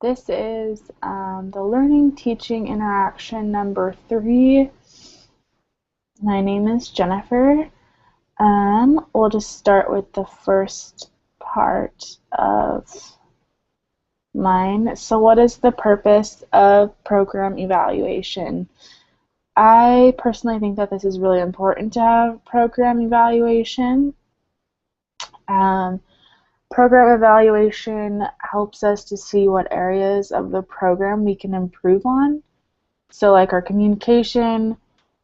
This is the learning teaching interaction number 3. My name is Jennifer. We'll just start with the first part of mine. So what is the purpose of program evaluation? I personally think that this is really important to have program evaluation. Program evaluation helps us to see what areas of the program we can improve on. So like our communication,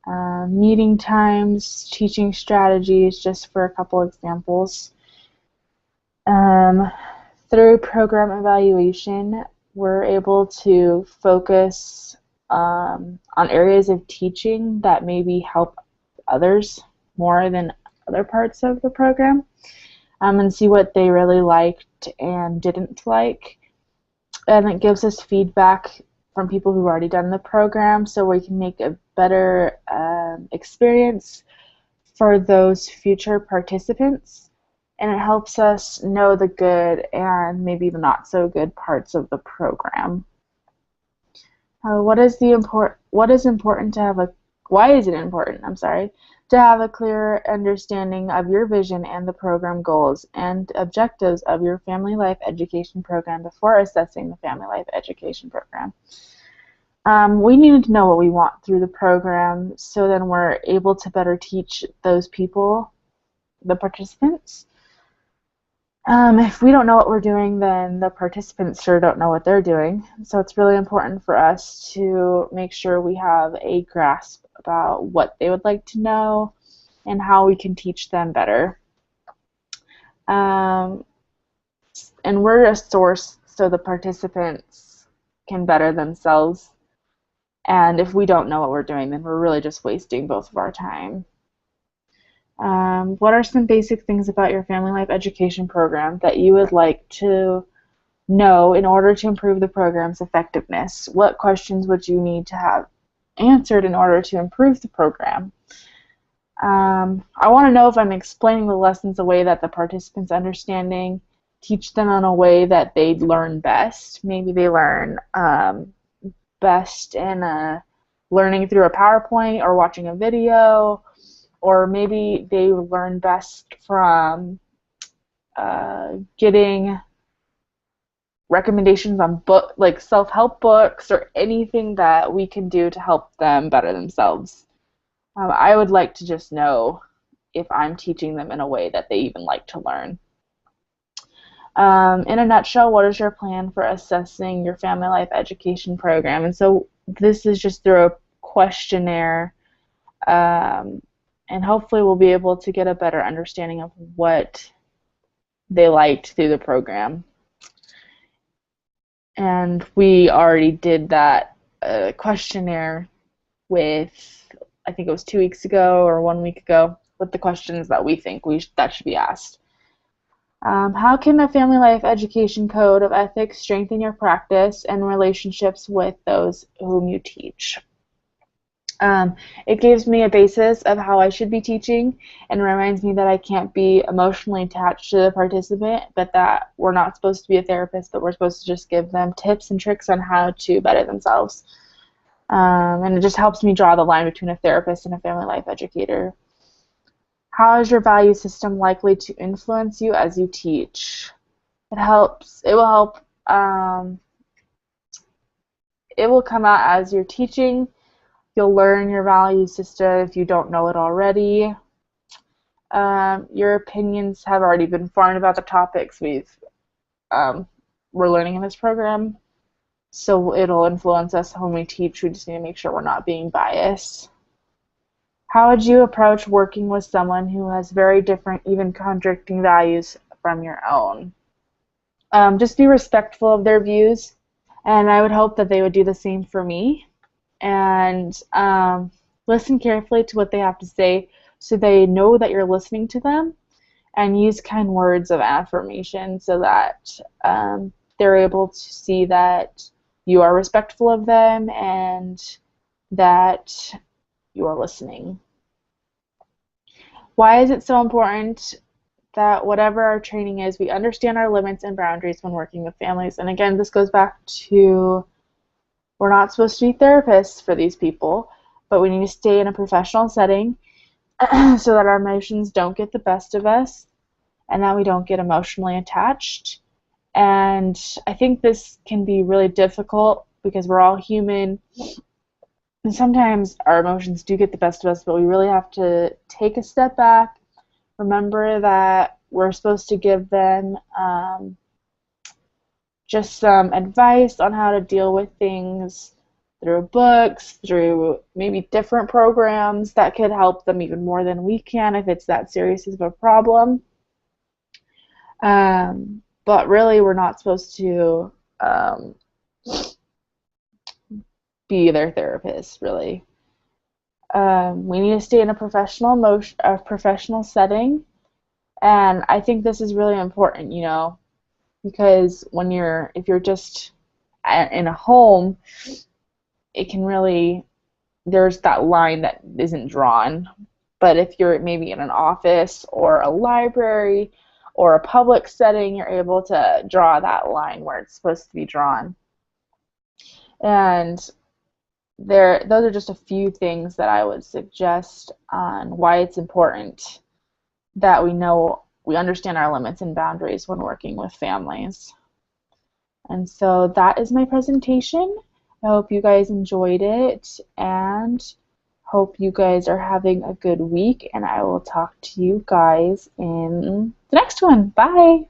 meeting times, teaching strategies, just for a couple examples. Through program evaluation, we're able to focus on areas of teaching that maybe help others more than other parts of the program. And see what they really liked and didn't like. And it gives us feedback from people who've already done the program so we can make a better experience for those future participants. And it helps us know the good and maybe the not so good parts of the program. What is important to have a why is it important, to have a clear understanding of your vision and the program goals and objectives of your Family Life Education program before assessing the Family Life Education program? We need to know what we want through the program so then we're able to better teach those people, the participants. If we don't know what we're doing, then the participants sure don't know what they're doing. So it's really important for us to make sure we have a grasp about what they would like to know and how we can teach them better. And we're a source so the participants can better themselves. And if we don't know what we're doing, then we're really just wasting both of our time. What are some basic things about your Family Life Education program that you would like to know in order to improve the program's effectiveness? What questions would you need to have answered in order to improve the program? I want to know if I'm explaining the lessons a way that the participants understanding, teach them in a way that they'd learn best. Maybe they learn best in learning through a PowerPoint or watching a video, or maybe they learn best from getting recommendations on like self-help books or anything that we can do to help them better themselves. I would like to just know if I'm teaching them in a way that they even like to learn. In a nutshell, what is your plan for assessing your Family Life Education program? And so this is just through a questionnaire, and hopefully we'll be able to get a better understanding of what they liked through the program. And we already did that questionnaire with, I think it was 2 weeks ago or 1 week ago, with the questions that we think that should be asked. How can a Family Life Education Code of Ethics strengthen your practice and relationships with those whom you teach? It gives me a basis of how I should be teaching and reminds me that I can't be emotionally attached to the participant, but that we're not supposed to be a therapist, but we're supposed to just give them tips and tricks on how to better themselves. And it just helps me draw the line between a therapist and a family life educator. How is your value system likely to influence you as you teach? It will help. It will come out as you're teaching. You'll learn your value system if you don't know it already. Your opinions have already been formed about the topics we're learning in this program, so it'll influence us when we teach. We just need to make sure we're not being biased. How would you approach working with someone who has very different, even contradicting values from your own? Just be respectful of their views, and I would hope that they would do the same for me. And listen carefully to what they have to say so they know that you're listening to them, and use kind words of affirmation so that they're able to see that you are respectful of them and that you are listening. Why is it so important that whatever our training is, we understand our limits and boundaries when working with families. And again, this goes back to we're not supposed to be therapists for these people, but we need to stay in a professional setting so that our emotions don't get the best of us and that we don't get emotionally attached. And I think this can be really difficult because we're all human. And sometimes our emotions do get the best of us, but we really have to take a step back, remember that we're supposed to give them just some advice on how to deal with things through books, through maybe different programs that could help them even more than we can if it's that serious of a problem. But really, we're not supposed to be their therapist, really. We need to stay in a professional setting, and I think this is really important, because if you're just in a home, it can really, there's that line that isn't drawn. But if you're maybe in an office or a library or a public setting, you're able to draw that line where it's supposed to be drawn. And those are just a few things that I would suggest on why it's important that we understand our limits and boundaries when working with families. And so that is my presentation. I hope you guys enjoyed it and hope you guys are having a good week, and I will talk to you guys in the next one. Bye!